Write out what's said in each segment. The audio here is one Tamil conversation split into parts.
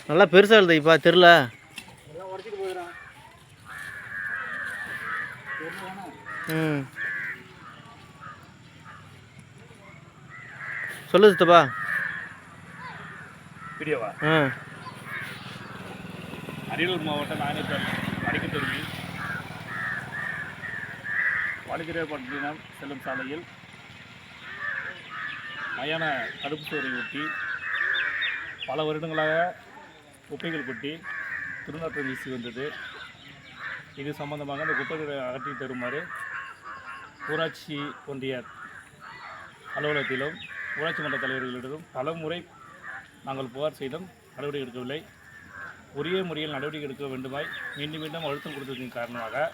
நல்லா பெருசாக எழுது இப்போ தெரில. ம் சொல்லு சித்தப்பா. வீடியோவா? அரியலூர் மாவட்டம் நாயனூர் அடிக்கத்தொருவி வடகிரப்பட்டினம் செல்லும் சாலையில் மயான தடுப்பு சுவரை ஒட்டி பல வருடங்களாக குப்பைகள் கொட்டி துர்நாற்றம் வீசி வந்தது. இது சம்பந்தமாக அந்த குப்பைகளை அகற்றி தருமாறு ஊராட்சி ஒன்றிய அலுவலகத்திலும் ஊராட்சி மன்ற தலைவர்களிடம் பல முறை நாங்கள் புகார் செய்தும் நடவடிக்கை எடுக்கவில்லை. உரிய முறையில் நடவடிக்கை எடுக்க வேண்டுமாய் மீண்டும் மீண்டும் அழுத்தம் கொடுத்ததன் காரணமாக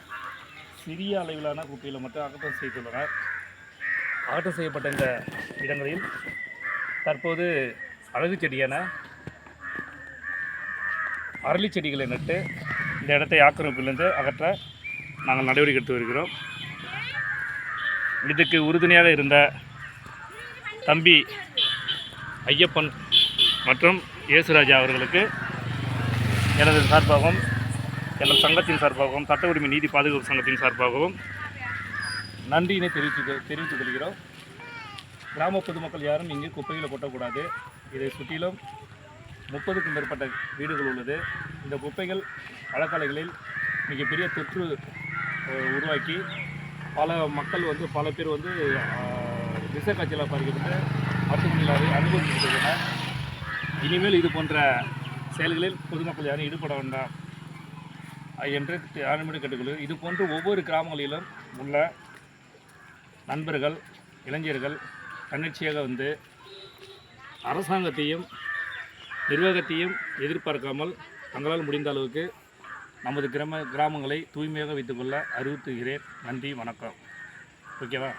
சிறிய அளவிலான குப்பைகளை மட்டும் அகற்றம் செய்துள்ளனர். அகற்றம் செய்யப்பட்ட இந்த இடங்களில் தற்போது அழகு செடியான அரளி செடிகளை நட்டு இந்த இடத்தை ஆக்கிரமிப்பிலிருந்து அகற்ற நாங்கள் நடவடிக்கை எடுத்து வருகிறோம். இதுக்கு உறுதுணையாக இருந்த தம்பி ஐயப்பன் மற்றும் இயேசுராஜா அவர்களுக்கு எனது சார்பாகவும் எனது சங்கத்தின் சார்பாகவும் சட்ட உரிமை நீதி பாதுகாப்பு சங்கத்தின் சார்பாகவும் நன்றியினை தெரிவித்துக் கொள்கிறோம். கிராம பொதுமக்கள் யாரும் இங்கு குப்பைகளை கொட்டக்கூடாது. இதை சுற்றிலும் 30க்கும் மேற்பட்ட வீடுகள் உள்ளது. இந்த குப்பைகள் மழைக்காலங்களில் மிகப்பெரிய தொற்று உருவாக்கி பல மக்கள் பல பேர் விஷ காய்ச்சலாக பாதிக்கப்பட்டு மருத்துவமனையில் அனுபவித்துள்ளனர். இனிமேல் இது போன்ற செயல்களில் பொதுமக்கள் யாரும் ஈடுபட வேண்டாம் என்று யாருமே கேட்டுக்கொள்கிறேன். இது போன்று ஒவ்வொரு கிராமங்களிலும் உள்ள நண்பர்கள் இளைஞர்கள் தன்னிச்சையாக அரசாங்கத்தையும் நிர்வாகத்தையும் எதிர்பார்க்காமல் தங்களால் முடிந்த அளவுக்கு நமது கிராமங்களை தூய்மையாக வைத்துக்கொள்ள அறிவுறுத்துகிறேன். நன்றி, வணக்கம். ஓகேவா?